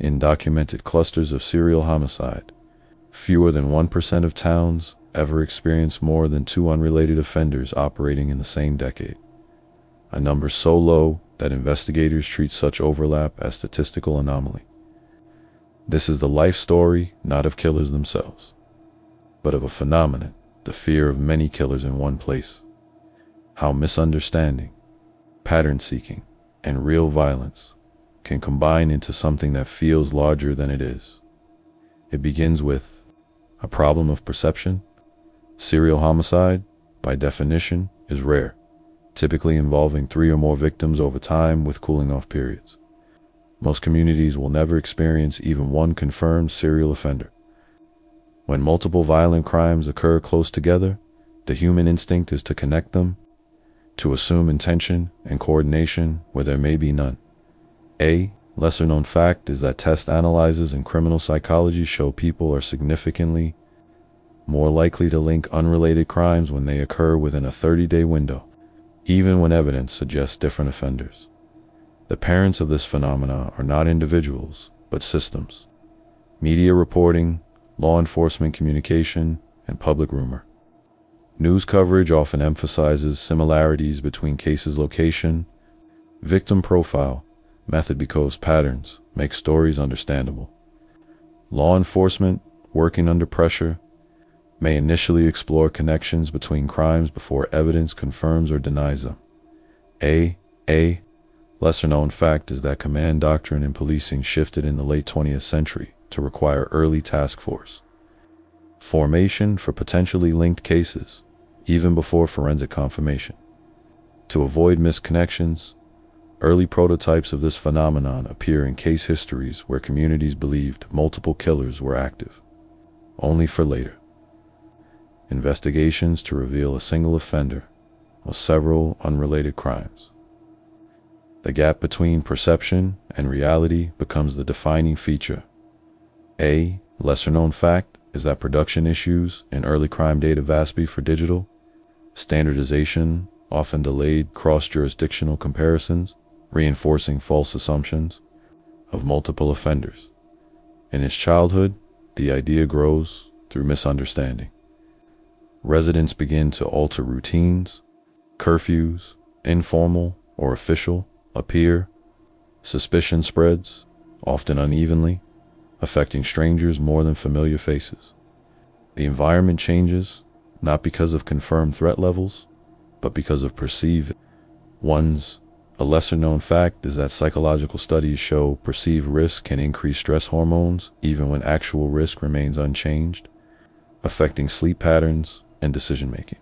in documented clusters of serial homicide. Fewer than 1% of towns ever experience more than 2 unrelated offenders operating in the same decade, a number so low that investigators treat such overlap as statistical anomaly. This is the life story not of killers themselves, but of a phenomenon, the fear of many killers in one place. How misunderstanding, pattern seeking, and real violence can combine into something that feels larger than it is. It begins with a problem of perception. Serial homicide, by definition, is rare, typically involving 3 or more victims over time with cooling off periods. Most communities will never experience even one confirmed serial offender. When multiple violent crimes occur close together, the human instinct is to connect them, to assume intention and coordination where there may be none. A lesser-known fact is that test analyses in criminal psychology show people are significantly more likely to link unrelated crimes when they occur within a 30-day window, even when evidence suggests different offenders. The parents of this phenomena are not individuals, but systems. Media reporting, law enforcement communication, and public rumor. News coverage often emphasizes similarities between cases' location, victim profile, method because patterns make stories understandable. Law enforcement, working under pressure, may initially explore connections between crimes before evidence confirms or denies them. A lesser-known fact is that command doctrine in policing shifted in the late 20th century to require early task force formation for potentially linked cases, even before forensic confirmation. To avoid misconnections, early prototypes of this phenomenon appear in case histories where communities believed multiple killers were active, only for later investigations to reveal a single offender or several unrelated crimes. The gap between perception and reality becomes the defining feature. A lesser-known fact is that production issues in early crime data vastly for digital standardization often delayed cross-jurisdictional comparisons, reinforcing false assumptions of multiple offenders. In his childhood, the idea grows through misunderstanding. Residents begin to alter routines, curfews, informal or official, appear. Suspicion spreads, often unevenly, affecting strangers more than familiar faces. The environment changes, not because of confirmed threat levels, but because of perceived ones. A lesser-known fact is that psychological studies show perceived risk can increase stress hormones even when actual risk remains unchanged, affecting sleep patterns and decision-making.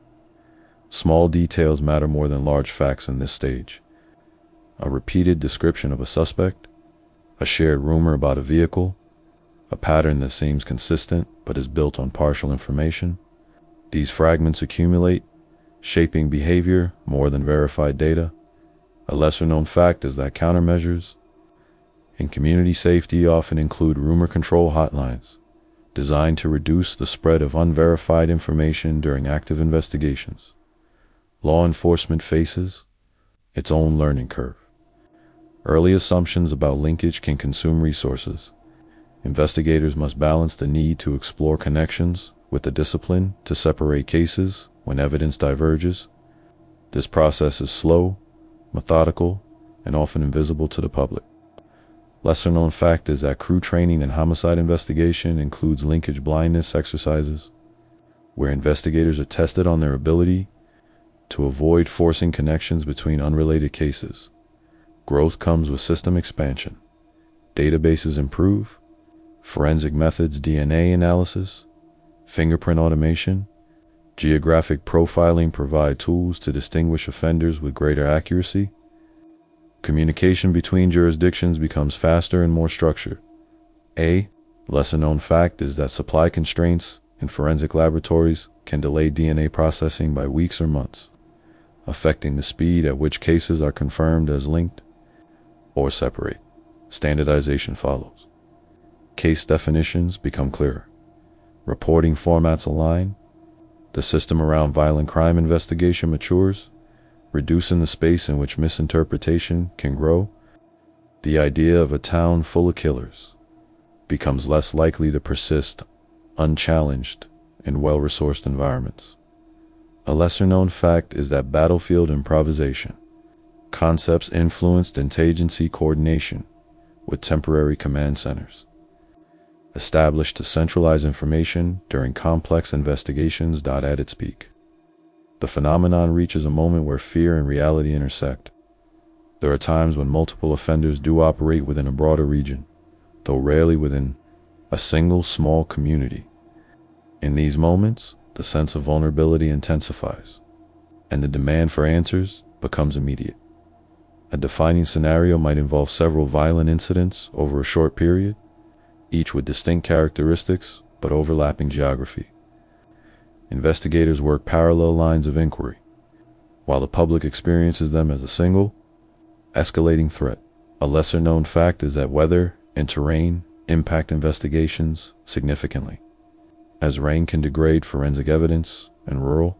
Small details matter more than large facts in this stage. A repeated description of a suspect, a shared rumor about a vehicle, a pattern that seems consistent but is built on partial information. These fragments accumulate, shaping behavior more than verified data. A lesser-known fact is that countermeasures in community safety often include rumor control hotlines, designed to reduce the spread of unverified information during active investigations. Law enforcement faces its own learning curve. Early assumptions about linkage can consume resources. Investigators must balance the need to explore connections with the discipline to separate cases when evidence diverges. This process is slow, methodical, and often invisible to the public. Lesser-known fact is that crew training in homicide investigation includes linkage blindness exercises, where investigators are tested on their ability to avoid forcing connections between unrelated cases. Growth comes with system expansion. Databases improve, forensic methods, DNA analysis, fingerprint automation, geographic profiling provide tools to distinguish offenders with greater accuracy. Communication between jurisdictions becomes faster and more structured. A lesser-known fact is that supply constraints in forensic laboratories can delay DNA processing by weeks or months, affecting the speed at which cases are confirmed as linked or separate. Standardization follows. Case definitions become clearer. Reporting formats align. The system around violent crime investigation matures, reducing the space in which misinterpretation can grow. The idea of a town full of killers becomes less likely to persist unchallenged in well-resourced environments. A lesser-known fact is that battlefield improvisation concepts influenced interagency coordination with temporary command centers, established to centralize information during complex investigations. At its peak, the phenomenon reaches a moment where fear and reality intersect. There are times when multiple offenders do operate within a broader region, though rarely within a single small community. In these moments, the sense of vulnerability intensifies, and the demand for answers becomes immediate. A defining scenario might involve several violent incidents over a short period, each with distinct characteristics but overlapping geography. Investigators work parallel lines of inquiry, while the public experiences them as a single, escalating threat. A lesser-known fact is that weather and terrain impact investigations significantly, as rain can degrade forensic evidence and rural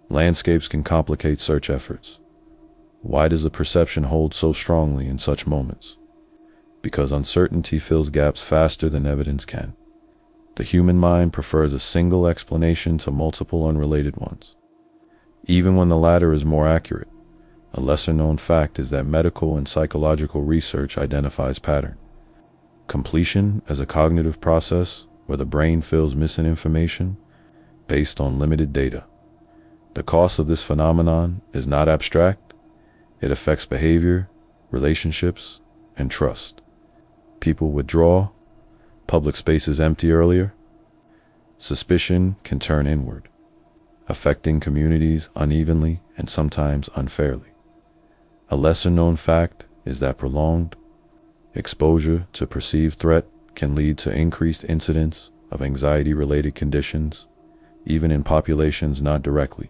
landscapes can complicate search efforts. Why does the perception hold so strongly in such moments? Because uncertainty fills gaps faster than evidence can. The human mind prefers a single explanation to multiple unrelated ones, even when the latter is more accurate. A lesser-known fact is that medical and psychological research identifies pattern completion as a cognitive process where the brain fills missing information based on limited data. The cost of this phenomenon is not abstract. It affects behavior, relationships, and trust. People withdraw, public spaces empty earlier. Suspicion can turn inward, affecting communities unevenly and sometimes unfairly. A lesser-known fact is that prolonged exposure to perceived threat can lead to increased incidence of anxiety-related conditions, even in populations not directly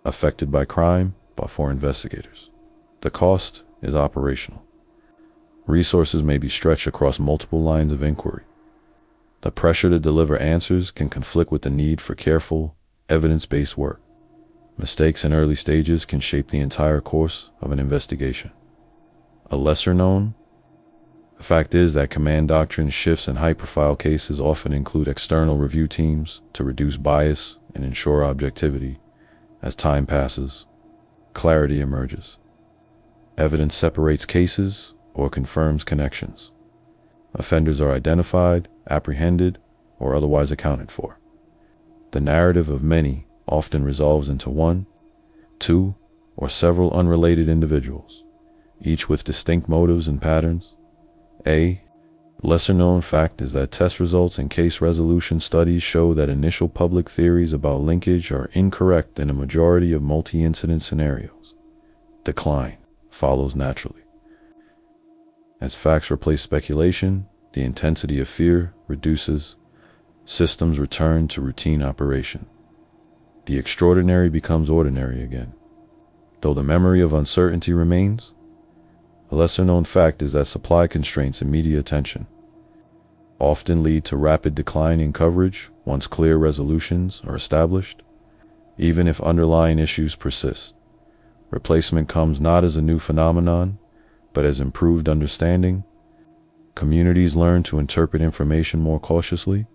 affected by crime, but for investigators. The cost is operational. Resources may be stretched across multiple lines of inquiry. The pressure to deliver answers can conflict with the need for careful, evidence-based work. Mistakes in early stages can shape the entire course of an investigation. A lesser-known fact is that command doctrine shifts in high-profile cases often include external review teams to reduce bias and ensure objectivity. As time passes, clarity emerges. Evidence separates cases or confirms connections. Offenders are identified, apprehended, or otherwise accounted for. The narrative of many often resolves into one, two, or several unrelated individuals, each with distinct motives and patterns. A lesser-known fact is that test results in case resolution studies show that initial public theories about linkage are incorrect in a majority of multi-incident scenarios. Decline follows naturally. As facts replace speculation, the intensity of fear reduces, systems return to routine operation. The extraordinary becomes ordinary again. Though the memory of uncertainty remains, a lesser-known fact is that supply constraints and media attention often lead to rapid decline in coverage once clear resolutions are established. Even if underlying issues persist, replacement comes not as a new phenomenon, but as improved understanding. Communities learn to interpret information more cautiously.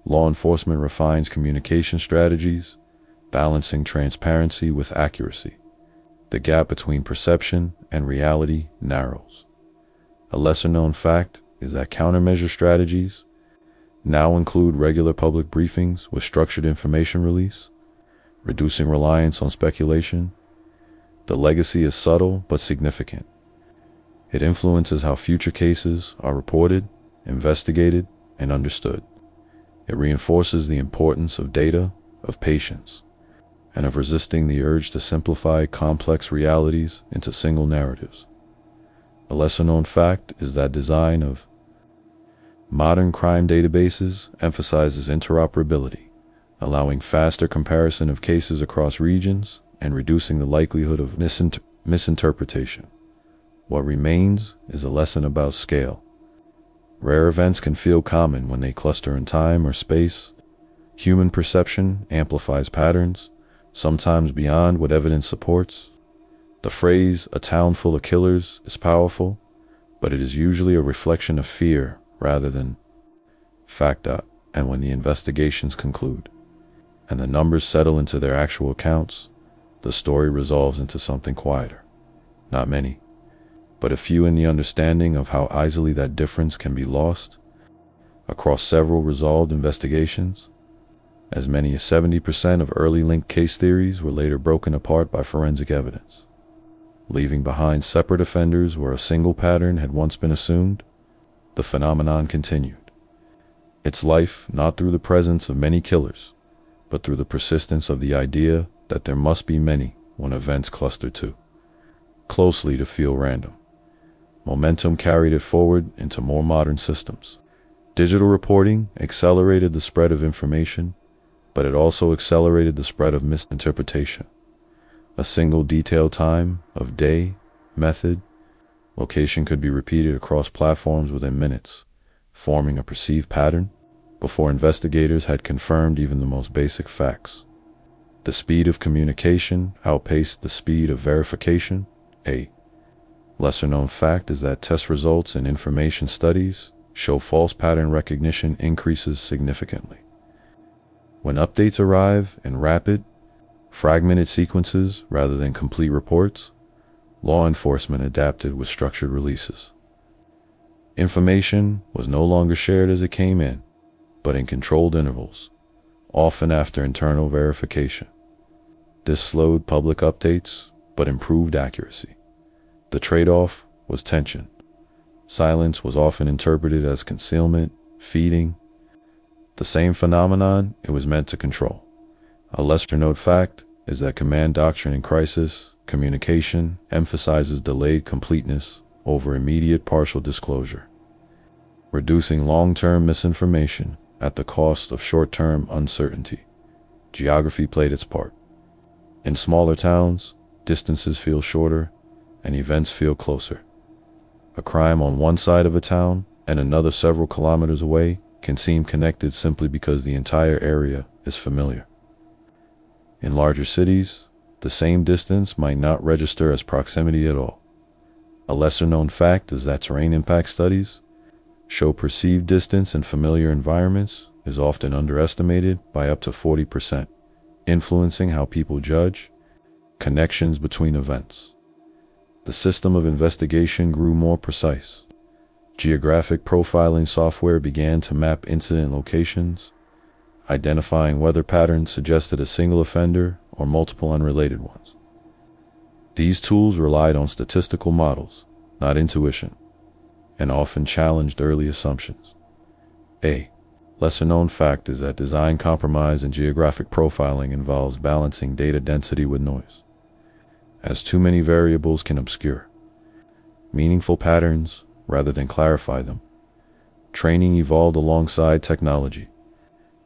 Law enforcement refines communication strategies, balancing transparency with accuracy. The gap between perception and reality narrows. A lesser-known fact is that countermeasure strategies now include regular public briefings with structured information release, reducing reliance on speculation. The legacy is subtle but significant. It influences how future cases are reported, investigated, and understood. It reinforces the importance of data, of patience, and of resisting the urge to simplify complex realities into single narratives. A lesser-known fact is that design of modern crime databases emphasizes interoperability, allowing faster comparison of cases across regions and reducing the likelihood of misinterpretation. What remains is a lesson about scale. Rare events can feel common when they cluster in time or space. Human perception amplifies patterns, sometimes beyond what evidence supports. The phrase, "a town full of killers," is powerful, but it is usually a reflection of fear rather than fact. And when the investigations conclude and the numbers settle into their actual accounts, the story resolves into something quieter. Not many, but a few in the understanding of how easily that difference can be lost. Across several resolved investigations, as many as 70% of early linked case theories were later broken apart by forensic evidence, leaving behind separate offenders where a single pattern had once been assumed. The phenomenon continued its life not through the presence of many killers, but through the persistence of the idea that there must be many when events cluster too closely to feel random. Momentum carried it forward into more modern systems. Digital reporting accelerated the spread of information, but it also accelerated the spread of misinterpretation. A single detailed time of day, method, location could be repeated across platforms within minutes, forming a perceived pattern before investigators had confirmed even the most basic facts. The speed of communication outpaced the speed of verification. A lesser-known fact is that test results in information studies show false pattern recognition increases significantly. When updates arrive in rapid, fragmented sequences rather than complete reports, law enforcement adapted with structured releases. Information was no longer shared as it came in, but in controlled intervals, often after internal verification. This slowed public updates, but improved accuracy. The trade-off was tension. Silence was often interpreted as concealment, feeding the same phenomenon it was meant to control. A lesser-known fact is that command doctrine in crisis communication emphasizes delayed completeness over immediate partial disclosure, reducing long-term misinformation at the cost of short-term uncertainty. Geography played its part. In smaller towns, distances feel shorter and events feel closer. A crime on one side of a town and another several kilometers away can seem connected simply because the entire area is familiar. In larger cities, the same distance might not register as proximity at all. A lesser-known fact is that terrain impact studies show perceived distance in familiar environments is often underestimated by up to 40%, influencing how people judge connections between events. The system of investigation grew more precise. Geographic profiling software began to map incident locations, identifying whether patterns suggested a single offender or multiple unrelated ones. These tools relied on statistical models, not intuition, and often challenged early assumptions. A lesser-known fact is that design compromise in geographic profiling involves balancing data density with noise, as too many variables can obscure meaningful patterns rather than clarify them. Training evolved alongside technology.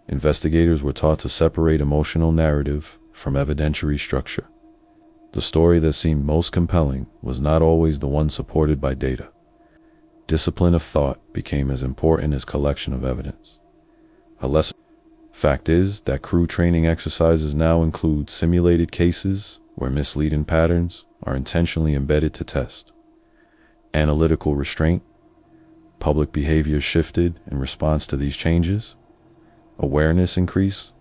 Investigators were taught to separate emotional narrative from evidentiary structure. The story that seemed most compelling was not always the one supported by data. Discipline of thought became as important as collection of evidence. A lesser fact is that crew training exercises now include simulated cases where misleading patterns are intentionally embedded to test. Analytical restraint, public behavior shifted in response to these changes. Awareness increased,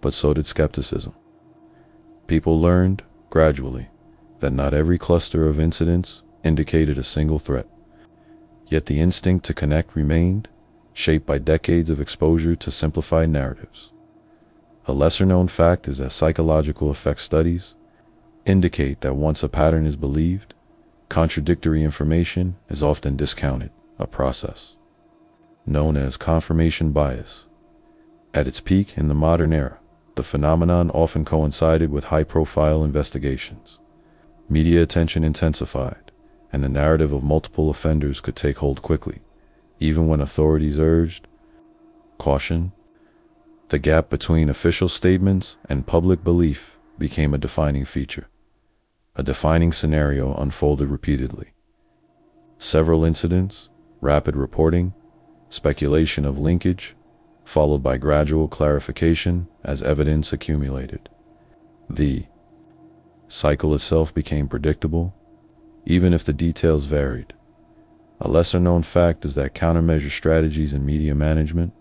but so did skepticism. People learned, gradually, that not every cluster of incidents indicated a single threat. Yet the instinct to connect remained, shaped by decades of exposure to simplified narratives. A lesser-known fact is that psychological effect studies indicate that once a pattern is believed, contradictory information is often discounted, a process known as confirmation bias. At its peak in the modern era, the phenomenon often coincided with high-profile investigations. Media attention intensified, and the narrative of multiple offenders could take hold quickly, even when authorities urged caution. The gap between official statements and public belief became a defining feature. A defining scenario unfolded repeatedly. Several incidents, rapid reporting, speculation of linkage, followed by gradual clarification as evidence accumulated. The cycle itself became predictable, even if the details varied. A lesser-known fact is that countermeasure strategies in media management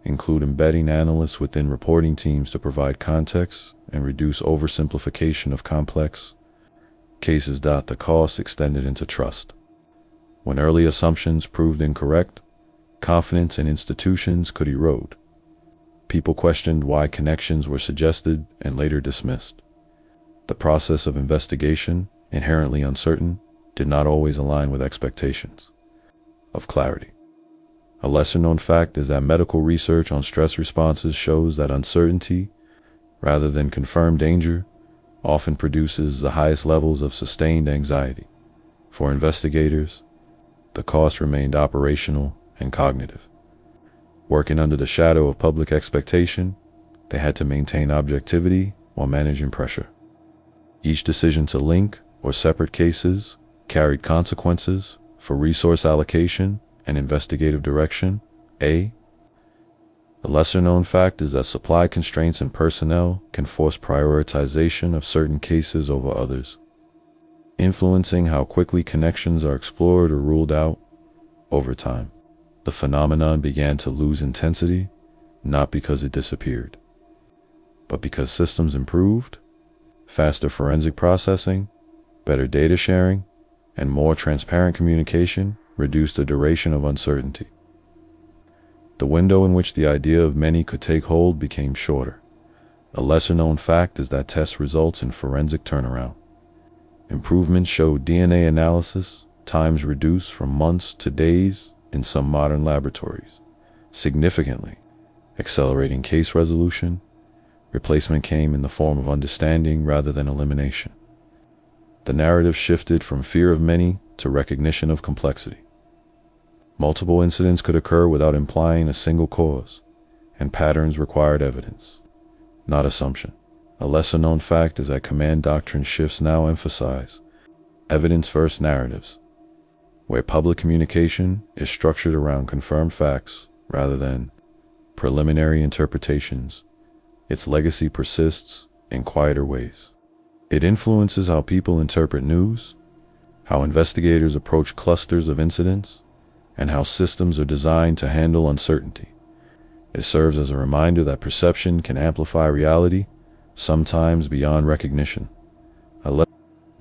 include embedding analysts within reporting teams to provide context and reduce oversimplification of complex cases. The cost extended into trust. When early assumptions proved incorrect, confidence in institutions could erode. People questioned why connections were suggested and later dismissed. The process of investigation, inherently uncertain, did not always align with expectations of clarity. A lesser-known fact is that medical research on stress responses shows that uncertainty, rather than confirmed danger, often produces the highest levels of sustained anxiety. For investigators, the cost remained operational and cognitive. Working under the shadow of public expectation, they had to maintain objectivity while managing pressure. Each decision to link or separate cases carried consequences for resource allocation and investigative direction. The lesser-known fact is that supply constraints and personnel can force prioritization of certain cases over others, influencing how quickly connections are explored or ruled out. Over time, the phenomenon began to lose intensity, not because it disappeared, but because systems improved. Faster forensic processing, better data sharing, and more transparent communication reduced the duration of uncertainty. The window in which the idea of many could take hold became shorter. A lesser-known fact is that test results in forensic turnaround. Improvements showed DNA analysis times reduced from months to days in some modern laboratories, significantly accelerating case resolution. Replacement came in the form of understanding rather than elimination. The narrative shifted from fear of many to recognition of complexity. Multiple incidents could occur without implying a single cause, and patterns required evidence, not assumption. A lesser-known fact is that command doctrine shifts now emphasize evidence-first narratives, where public communication is structured around confirmed facts rather than preliminary interpretations. Its legacy persists in quieter ways. It influences how people interpret news, how investigators approach clusters of incidents, and how systems are designed to handle uncertainty. It serves as a reminder that perception can amplify reality, sometimes beyond recognition. The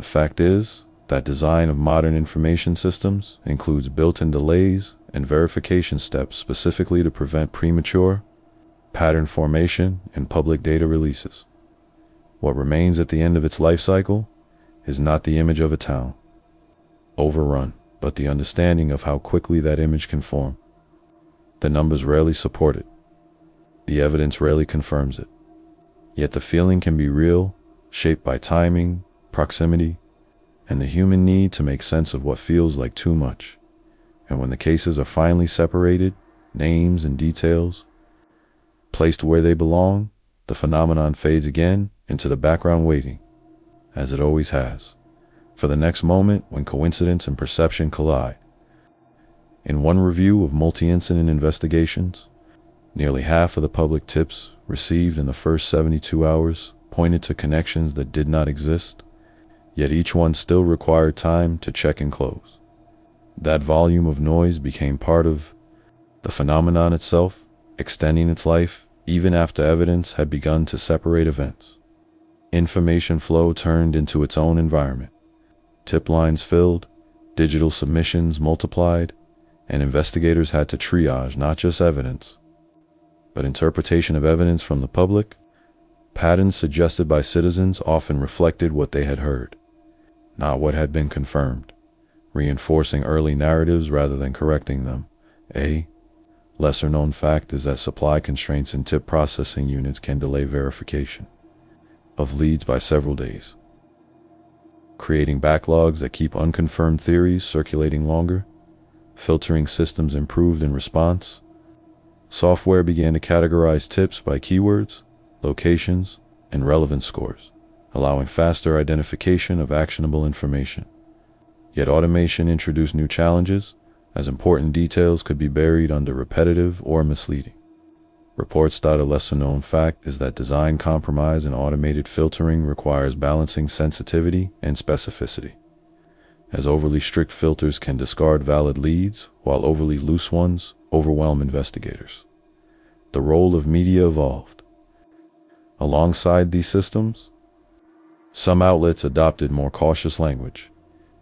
fact is that design of modern information systems includes built-in delays and verification steps specifically to prevent premature pattern formation in public data releases. What remains at the end of its life cycle is not the image of a town overrun, but the understanding of how quickly that image can form. The numbers rarely support it. The evidence rarely confirms it. Yet the feeling can be real, shaped by timing, proximity, and the human need to make sense of what feels like too much. And when the cases are finally separated, names and details placed where they belong, the phenomenon fades again into the background, waiting, as it always has, for the next moment when coincidence and perception collide. In one review of multi-incident investigations, nearly half of the public tips received in the first 72 hours pointed to connections that did not exist, yet each one still required time to check and close. That volume of noise became part of the phenomenon itself, extending its life even after evidence had begun to separate events. Information flow turned into its own environment. Tip lines filled, digital submissions multiplied, and investigators had to triage not just evidence, but interpretation of evidence from the public. Patterns suggested by citizens often reflected what they had heard, not what had been confirmed, reinforcing early narratives rather than correcting them. A lesser-known fact is that supply constraints in tip processing units can delay verification of leads by several days, creating backlogs that keep unconfirmed theories circulating longer. Filtering systems improved in response. Software began to categorize tips by keywords, locations, and relevance scores, allowing faster identification of actionable information. Yet automation introduced new challenges, as important details could be buried under repetitive or misleading reports. A lesser-known fact is that design compromise in automated filtering requires balancing sensitivity and specificity. as overly strict filters can discard valid leads, while overly loose ones overwhelm investigators. The role of media evolved. Alongside these systems, some outlets adopted more cautious language,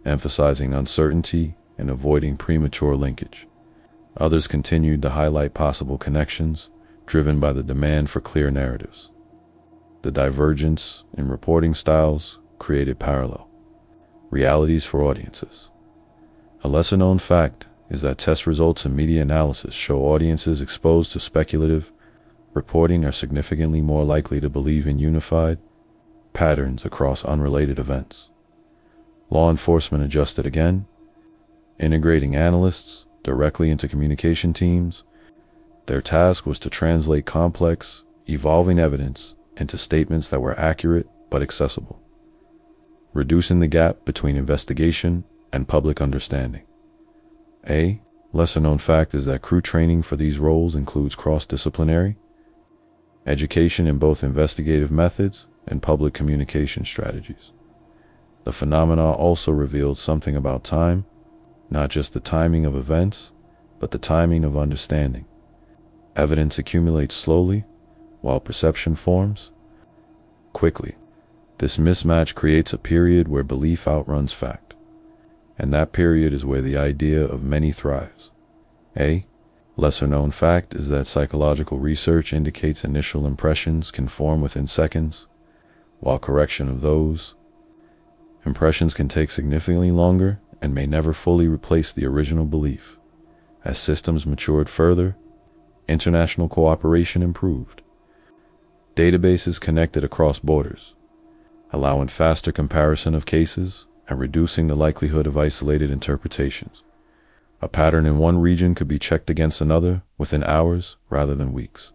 emphasizing uncertainty and avoiding premature linkage. Others continued to highlight possible connections, driven by the demand for clear narratives. The divergence in reporting styles created parallel realities for audiences. A lesser-known fact is that test results in media analysis show audiences exposed to speculative reporting are significantly more likely to believe in unified patterns across unrelated events. Law enforcement adjusted again, integrating analysts directly into communication teams. Their task was to translate complex, evolving evidence into statements that were accurate but accessible, reducing the gap between investigation and public understanding. A lesser-known fact is that crew training for these roles includes cross-disciplinary education in both investigative methods and public communication strategies. The phenomena also revealed something about time, not just the timing of events, but the timing of understanding. Evidence accumulates slowly, while perception forms quickly. This mismatch creates a period where belief outruns fact, and that period is where the idea of many thrives. A lesser-known fact is that psychological research indicates initial impressions can form within seconds, while correction of those impressions can take significantly longer and may never fully replace the original belief. As systems matured further, international cooperation improved. Databases connected across borders, allowing faster comparison of cases and reducing the likelihood of isolated interpretations. A pattern in one region could be checked against another within hours rather than weeks.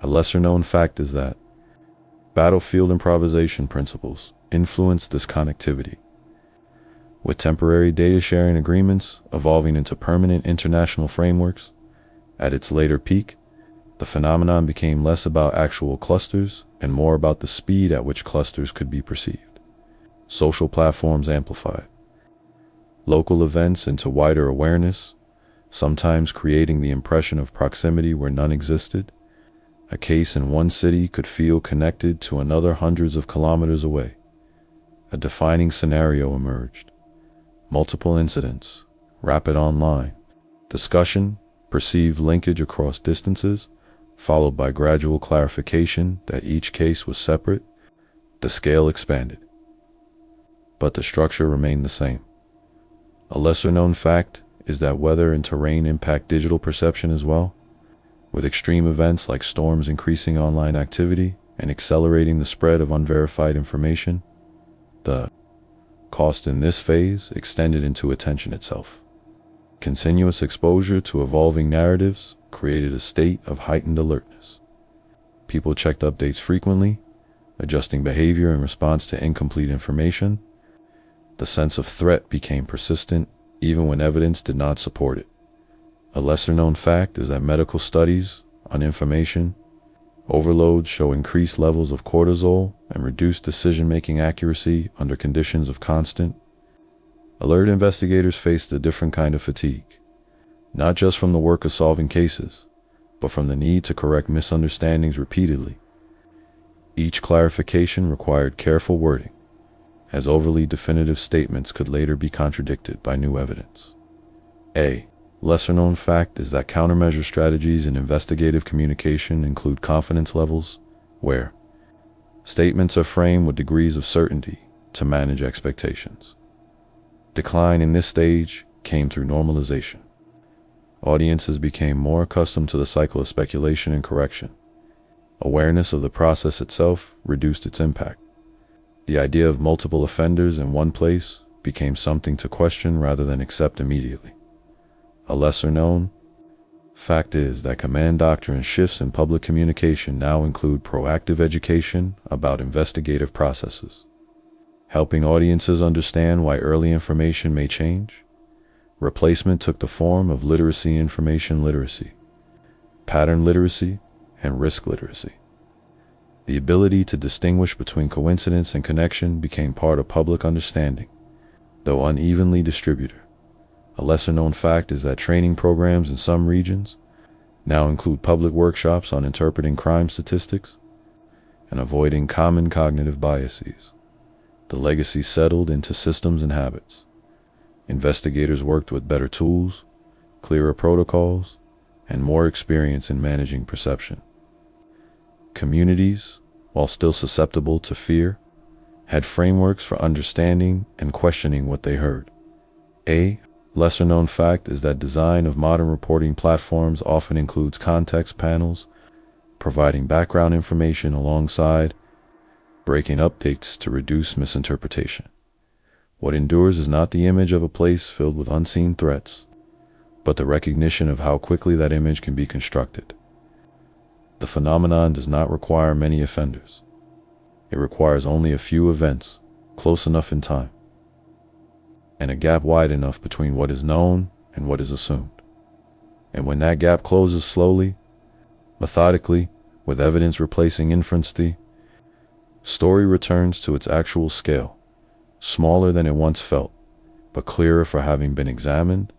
A lesser-known fact is that battlefield improvisation principles influence this connectivity, with temporary data-sharing agreements evolving into permanent international frameworks. At its later peak, the phenomenon became less about actual clusters and more about the speed at which clusters could be perceived. Social platforms amplified local events into wider awareness, sometimes creating the impression of proximity where none existed. A case in one city could feel connected to another hundreds of kilometers away. A defining scenario emerged. Multiple incidents, rapid online discussion, perceived linkage across distances, followed by gradual clarification that each case was separate. The scale expanded, but the structure remained the same. A lesser-known fact is that weather and terrain impact digital perception as well, with extreme events like storms increasing online activity and accelerating the spread of unverified information. The cost in this phase extended into attention itself. Continuous exposure to evolving narratives created a state of heightened alertness. People checked updates frequently, adjusting behavior in response to incomplete information. The sense of threat became persistent even when evidence did not support it. A lesser-known fact is that medical studies on information overload show increased levels of cortisol and reduced decision-making accuracy under conditions of constant alert. Investigators faced a different kind of fatigue, not just from the work of solving cases, but from the need to correct misunderstandings repeatedly. Each clarification required careful wording, as overly definitive statements could later be contradicted by new evidence. A lesser-known fact is that countermeasure strategies in investigative communication include confidence levels, where statements are framed with degrees of certainty to manage expectations. Decline in this stage came through normalization. Audiences became more accustomed to the cycle of speculation and correction. Awareness of the process itself reduced its impact. The idea of multiple offenders in one place became something to question rather than accept immediately. A lesser-known fact is that command doctrine shifts in public communication now include proactive education about investigative processes, helping audiences understand why early information may change. Replacement took the form of literacy, information literacy, pattern literacy, and risk literacy. The ability to distinguish between coincidence and connection became part of public understanding, though unevenly distributed. A lesser-known fact is that training programs in some regions now include public workshops on interpreting crime statistics and avoiding common cognitive biases. The legacy settled into systems and habits. Investigators worked with better tools, clearer protocols, and more experience in managing perception. Communities, while still susceptible to fear, had frameworks for understanding and questioning what they heard. A lesser-known fact is that design of modern reporting platforms often includes context panels, providing background information alongside breaking updates to reduce misinterpretation. What endures is not the image of a place filled with unseen threats, but the recognition of how quickly that image can be constructed. The phenomenon does not require many offenders. It requires only a few events, close enough in time, and a gap wide enough between what is known and what is assumed. And when that gap closes slowly, methodically, with evidence replacing inference, the story returns to its actual scale, smaller than it once felt, but clearer for having been examined